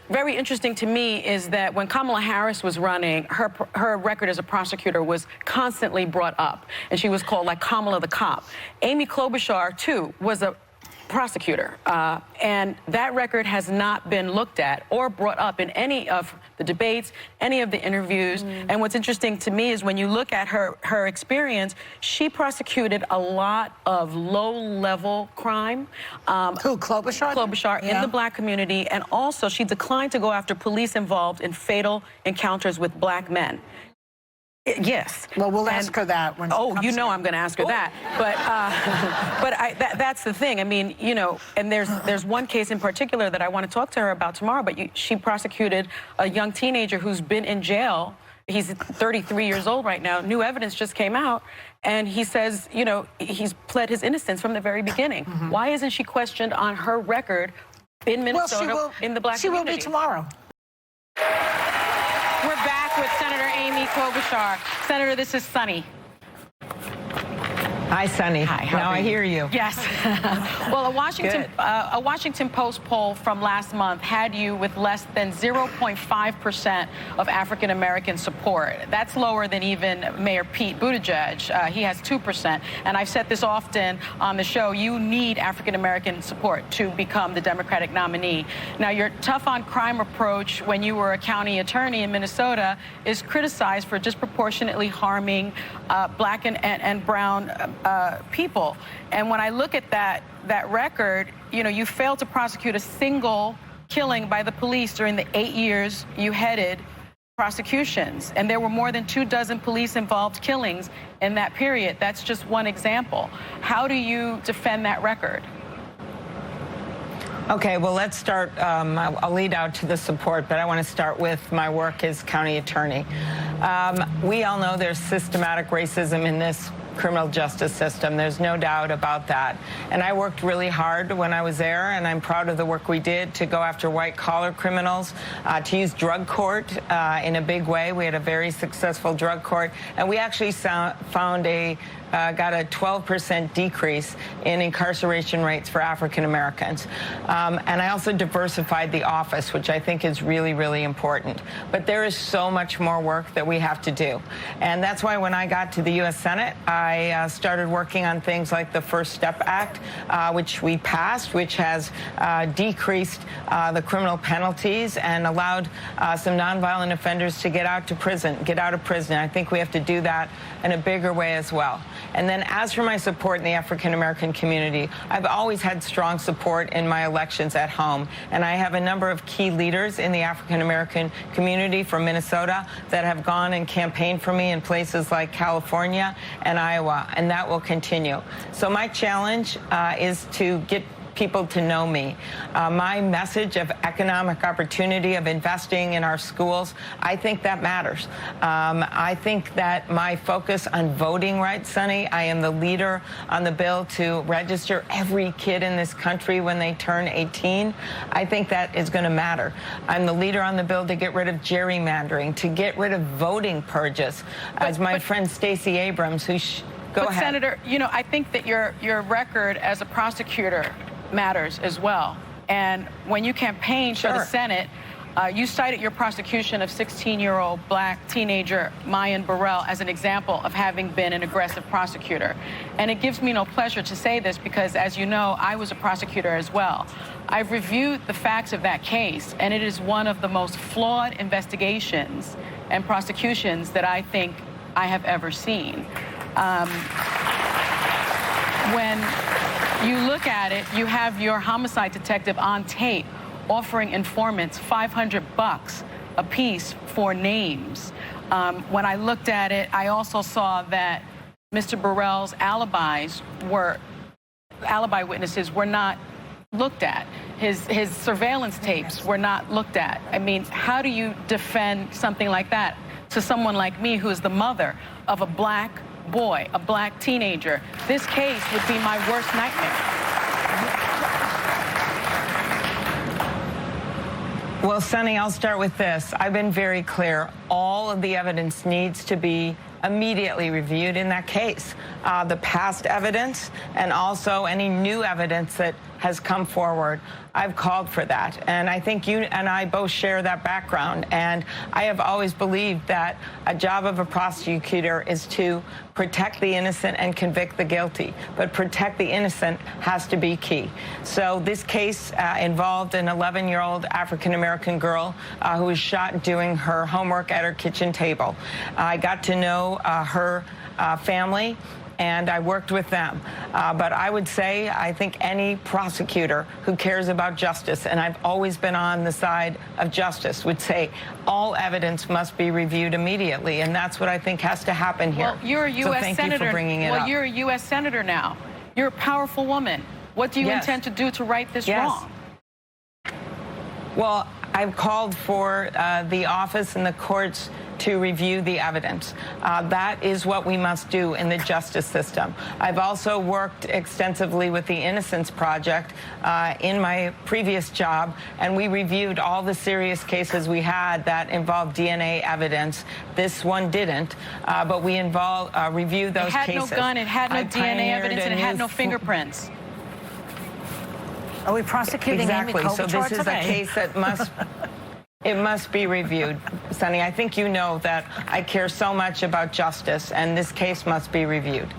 very interesting to me is that when Kamala Harris was running, her record as a prosecutor was constantly brought up, and she was called like Kamala the cop. Amy Klobuchar, too, was a prosecutor, and that record has not been looked at or brought up in any of the debates, any of the interviews. And what's interesting to me is when you look at her experience, she prosecuted a lot of low-level crime. Who, Klobuchar? Klobuchar, in the black community, and also she declined to go after police involved in fatal encounters with black men. Yes. Well, we'll ask her that when she comes you know in. I'm going to ask her that. But that's the thing. I mean, you know, and there's one case in particular that I want to talk to her about tomorrow, but she prosecuted a young teenager who's been in jail. He's 33 years old right now. New evidence just came out, and he says, you know, he's pled his innocence from the very beginning. Why isn't she questioned on her record in Minnesota, in the black community? She will be tomorrow. We're back with Senator Amy Klobuchar. Senator, this is Sunny. Hi, Sunny. Hi, now I hear you. Yes. Well, a Washington Post poll from last month had you with less than 0.5% of African-American support. That's lower than even Mayor Pete Buttigieg. He has 2%. And I've said this often on the show, you need African-American support to become the Democratic nominee. Now, your tough-on-crime approach when you were a county attorney in Minnesota is criticized for disproportionately harming black and brown people. And when I look at that record, you know, you failed to prosecute a single killing by the police during the 8 years you headed prosecutions. And there were more than 24 police-involved killings in that period. That's just one example. How do you defend that record? Okay, well, let's start. I'll lead out to the support, but I want to start with my work as county attorney. We all know there's systematic racism in this criminal justice system. There's no doubt about that. And I worked really hard when I was there, and I'm proud of the work we did to go after white-collar criminals, to use drug court in a big way. We had a very successful drug court, and we actually found got a 12% decrease in incarceration rates for African Americans. And I also diversified the office, which I think is really, really important. But there is so much more work that we have to do. And that's why when I got to the U.S. Senate, I started working on things like the First Step Act, which we passed, which has decreased the criminal penalties and allowed some nonviolent offenders to get out of prison. I think we have to do that in a bigger way as well. And then as for my support in the African-American community, I've always had strong support in my elections at home. And I have a number of key leaders in the African-American community from Minnesota that have gone and campaigned for me in places like California and Iowa, and that will continue. So my challenge is to get people to know me. My message of economic opportunity, of investing in our schools, I think that matters. I think that my focus on voting rights, Sonny, I am the leader on the bill to register every kid in this country when they turn 18. I think that is going to matter. I'm the leader on the bill to get rid of gerrymandering, to get rid of voting purges. As my friend Stacey Abrams, who go ahead. Senator, you know, I think that your record as a prosecutor matters as well. And when you campaigned for the Senate, you cited your prosecution of 16-year-old black teenager Mayan Burrell as an example of having been an aggressive prosecutor. And it gives me no pleasure to say this because, as you know, I was a prosecutor as well. I've reviewed the facts of that case, and it is one of the most flawed investigations and prosecutions that I think I have ever seen. When you look at it, you have your homicide detective on tape offering informants $500 a piece for names. When I looked at it, I also saw that Mr. Burrell's alibi witnesses were not looked at. His surveillance tapes were not looked at. I mean, how do you defend something like that to someone like me who is the mother of a black boy, a black teenager? This case would be my worst nightmare. Well, Sonny, I'll start with this. I've been very clear. All of the evidence needs to be immediately reviewed in that case. The past evidence and also any new evidence that has come forward, I've called for that. And I think you and I both share that background. And I have always believed that a job of a prosecutor is to protect the innocent and convict the guilty. But protect the innocent has to be key. So this case involved an 11-year-old African-American girl who was shot doing her homework at her kitchen table. I got to know her family, and I worked with them. But I would say, I think any prosecutor who cares about justice, and I've always been on the side of justice, would say all evidence must be reviewed immediately, and that's what I think has to happen here. Well, you're a U.S. Thank senator. you for bringing it up. You're a U.S. senator now. You're a powerful woman. What do you intend to do to right this wrong? Well, I've called for the office and the courts to review the evidence. That is what we must do in the justice system. I've also worked extensively with the Innocence Project in my previous job, and we reviewed all the serious cases we had that involved DNA evidence. This one didn't, but we reviewed those cases. It had no gun, it had no DNA evidence, and it had no fingerprints. Are we prosecuting Amy Klobuchar So this is today? a case that must be reviewed. Sonny, I think you know that I care so much about justice, and this case must be reviewed.